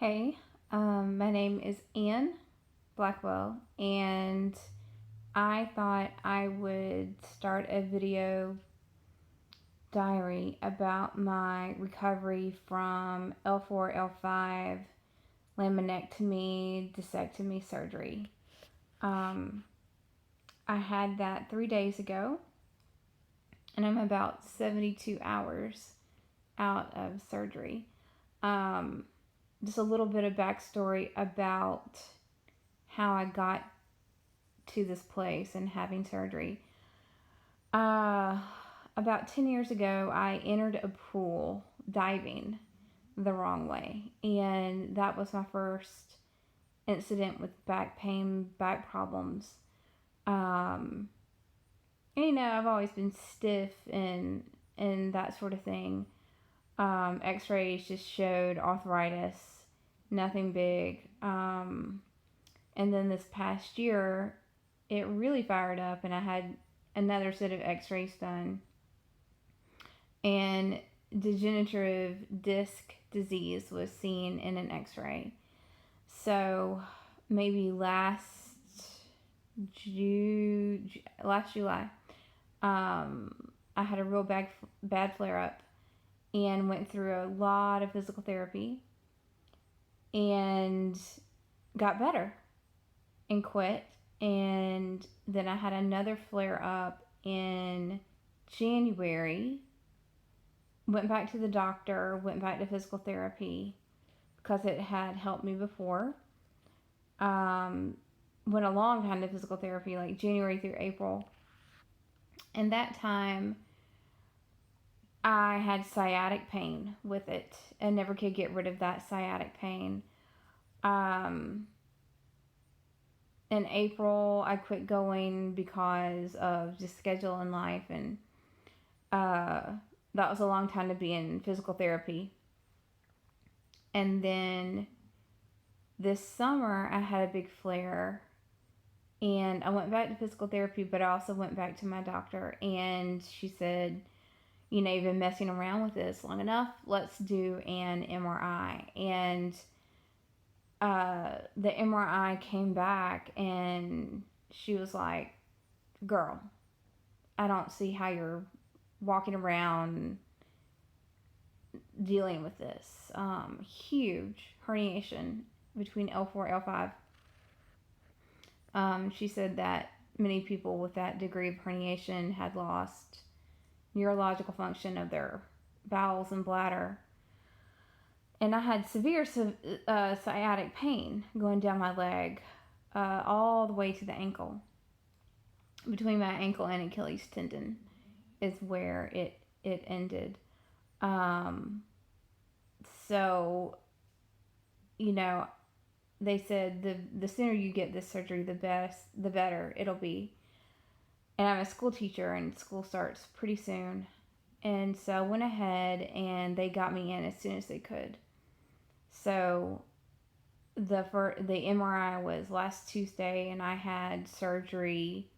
Hey, my name is Ann Blackwell, and I thought I would start a video diary about my recovery from L4, L5 laminectomy, discectomy surgery. Um, I had that 3 days ago, and I'm about 72 hours out of surgery. Just a little bit of backstory about how I got to this place and having surgery. About 10 years ago, I entered a pool diving the wrong way, and that was my first incident with back pain, back problems. And, I've always been stiff and that sort of thing. X-rays just showed arthritis, nothing big. And then this past year, it really fired up, and I had another set of x-rays done. And degenerative disc disease was seen in an x-ray. So maybe last July, I had a real bad flare-up and went through a lot of physical therapy and got better and quit. And then I had another flare up in January. Went back to the doctor, went back to physical therapy because it had helped me before. Went a long time to physical therapy, like January through April. And that time I had sciatic pain with it and never could get rid of that sciatic pain. In April, I quit going because of just schedule and life, and that was a long time to be in physical therapy. And then this summer, I had a big flare, and I went back to physical therapy, but I also went back to my doctor, and she said, you've been messing around with this long enough. Let's do an MRI. And the MRI came back, and she was like, girl, I don't see how you're walking around dealing with this. Huge herniation between L4 and L5. She said that many people with that degree of herniation had lost neurological function of their bowels and bladder. And I had severe sciatic pain going down my leg all the way to the ankle. Between my ankle and Achilles tendon is where it ended. So, they said the sooner you get this surgery, the better it'll be. And I'm a school teacher, and school starts pretty soon. And so I went ahead, and they got me in as soon as they could. So the MRI was last Tuesday, and I had surgery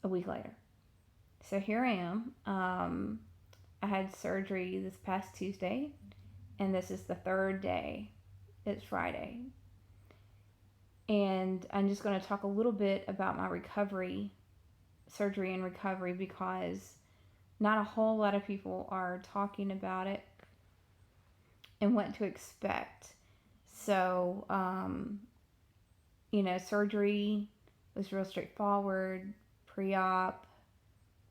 a week later. So here I am. I had surgery this past Tuesday, and this is the third day. It's Friday. And I'm just going to talk a little bit about my surgery and recovery, because not a whole lot of people are talking about it and what to expect. So, surgery was real straightforward, pre-op.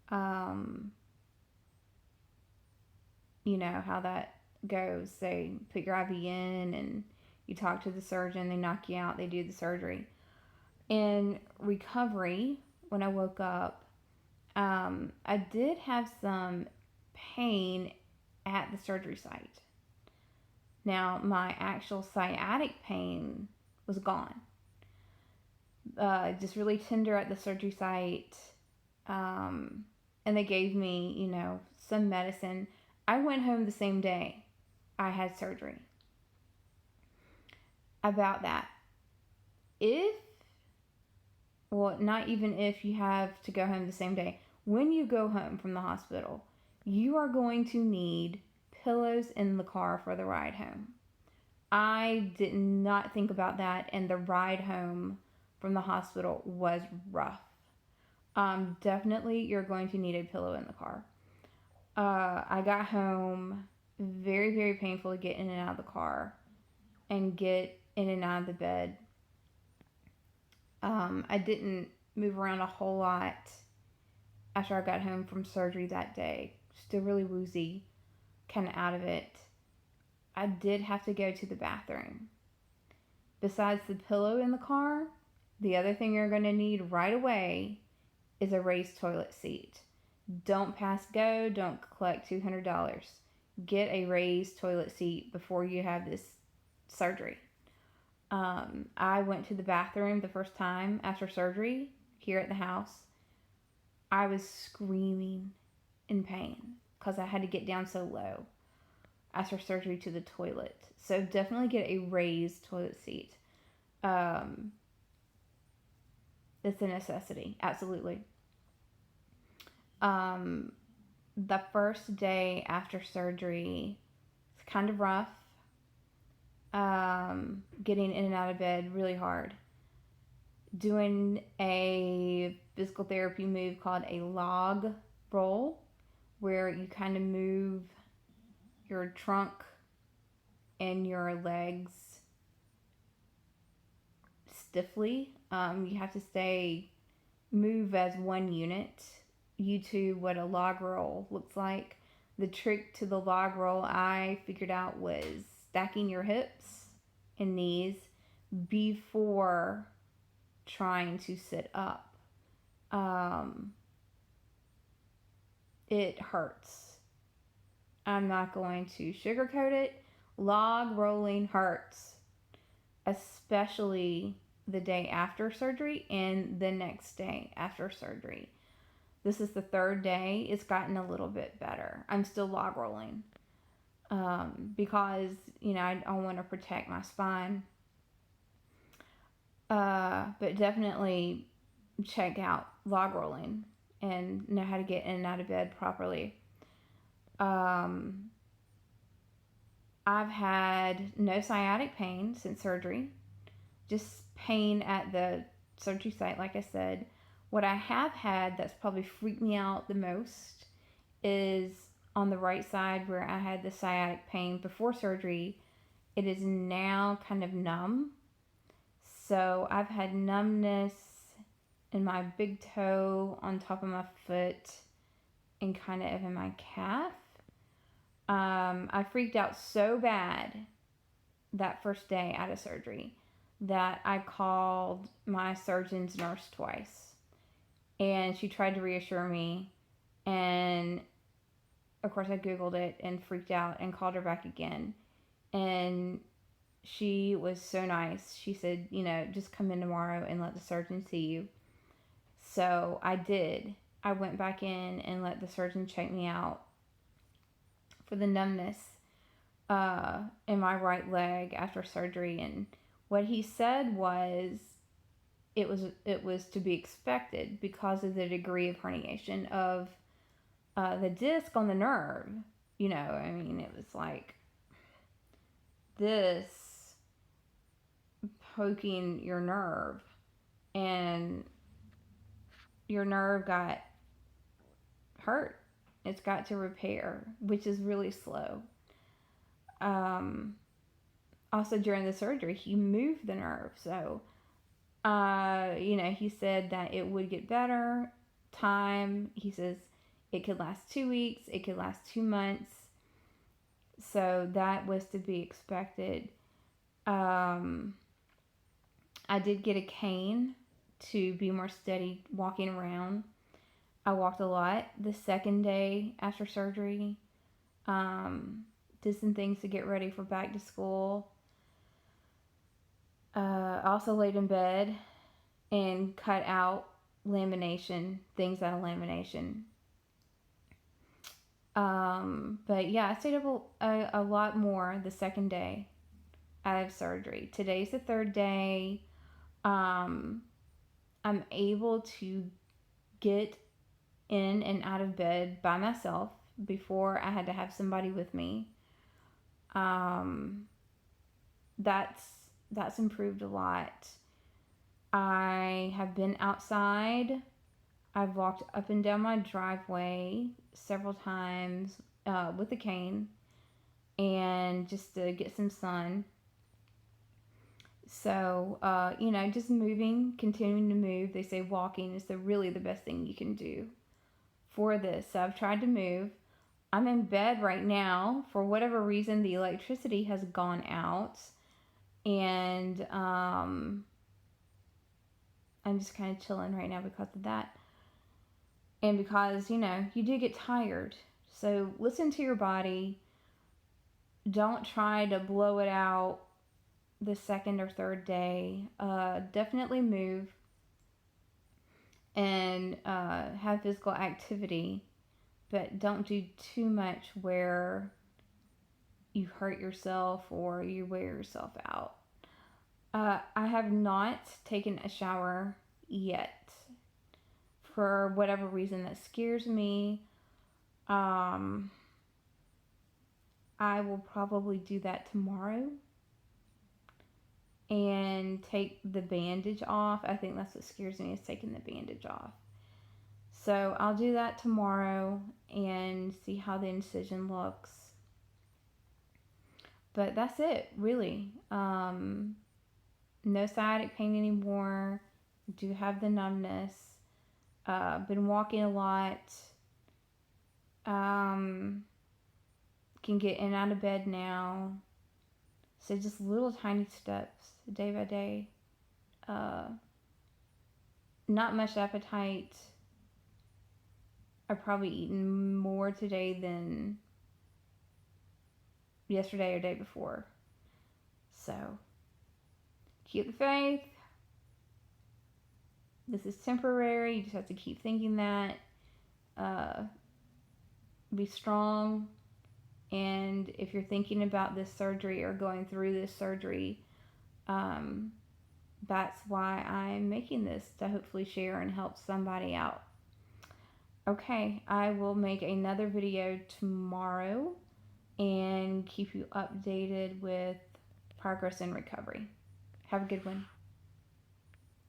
How that goes. They put your IV in, and you talk to the surgeon, they knock you out, they do the surgery. In recovery, when I woke up, I did have some pain at the surgery site. Now, my actual sciatic pain was gone. Just really tender at the surgery site. And they gave me, some medicine. I went home the same day I had surgery. About that. Not even if you have to go home the same day. When you go home from the hospital, you are going to need pillows in the car for the ride home. I did not think about that, and the ride home from the hospital was rough. Definitely, you're going to need a pillow in the car. I got home, very, very painful to get in and out of the car and get in and out of the bed. I didn't move around a whole lot after I got home from surgery that day. Still really woozy, kind of out of it. I did have to go to the bathroom. Besides the pillow in the car, the other thing you're going to need right away is a raised toilet seat. Don't pass go, don't collect $200. Get a raised toilet seat before you have this surgery. I went to the bathroom the first time after surgery here at the house. I was screaming in pain because I had to get down so low after surgery to the toilet. So definitely get a raised toilet seat. It's a necessity, absolutely. The first day after surgery, it's kind of rough. Getting in and out of bed, really hard. Doing a physical therapy move called a log roll, where you kind of move your trunk and your legs stiffly. You have to move as one unit. YouTube what a log roll looks like. The trick to the log roll I figured out was stacking your hips and knees before trying to sit up. It hurts. I'm not going to sugarcoat it. Log rolling hurts, especially the day after surgery and the next day after surgery. This is the third day. It's gotten a little bit better. I'm still log rolling because, I want to protect my spine. But definitely check out log rolling and know how to get in and out of bed properly. I've had no sciatic pain since surgery, just pain at the surgery site, like I said. What I have had that's probably freaked me out the most is on the right side where I had the sciatic pain before surgery. It is now kind of numb. So I've had numbness in my big toe, on top of my foot, and kind of in my calf. I freaked out so bad that first day out of surgery that I called my surgeon's nurse twice. And she tried to reassure me. And of course, I Googled it and freaked out and called her back again. And she was so nice. She said, just come in tomorrow and let the surgeon see you. So I did. I went back in and let the surgeon check me out for the numbness in my right leg after surgery. And what he said was it was to be expected because of the degree of herniation of the disc on the nerve. It was like this poking your nerve, and your nerve got hurt. It's got to repair, which is really slow. Also during the surgery, he moved the nerve, so he said that it would get better. He says it could last 2 weeks, it could last 2 months. So that was to be expected. I did get a cane to be more steady walking around. I walked a lot the second day after surgery. Did some things to get ready for back to school. Also laid in bed and cut out things out of lamination. But yeah, I stayed up a lot more the second day out of surgery. Today's the third day. I'm able to get in and out of bed by myself. Before I had to have somebody with me. that's improved a lot. I have been outside. I've walked up and down my driveway several times with a cane and just to get some sun. So, just moving, continuing to move. They say walking is really the best thing you can do for this. So I've tried to move. I'm in bed right now. For whatever reason, the electricity has gone out. And I'm just kind of chilling right now because of that. And because, you do get tired. So listen to your body. Don't try to blow it out the second or third day. Definitely move and have physical activity, but don't do too much where you hurt yourself or you wear yourself out. I have not taken a shower yet. For whatever reason, that scares me. I will probably do that tomorrow and take the bandage off. I think that's what scares me, is taking the bandage off. So I'll do that tomorrow and see how the incision looks. But that's it, really. No sciatic pain anymore. Do have the numbness. Been walking a lot. Can get in and out of bed now. So just little tiny steps, day by day. Not much appetite. I've probably eaten more today than yesterday or day before. So, keep the faith. This is temporary. You just have to keep thinking that. Be strong. And if you're thinking about this surgery or going through this surgery, that's why I'm making this, to hopefully share and help somebody out. Okay, I will make another video tomorrow and keep you updated with progress and recovery. Have a good one.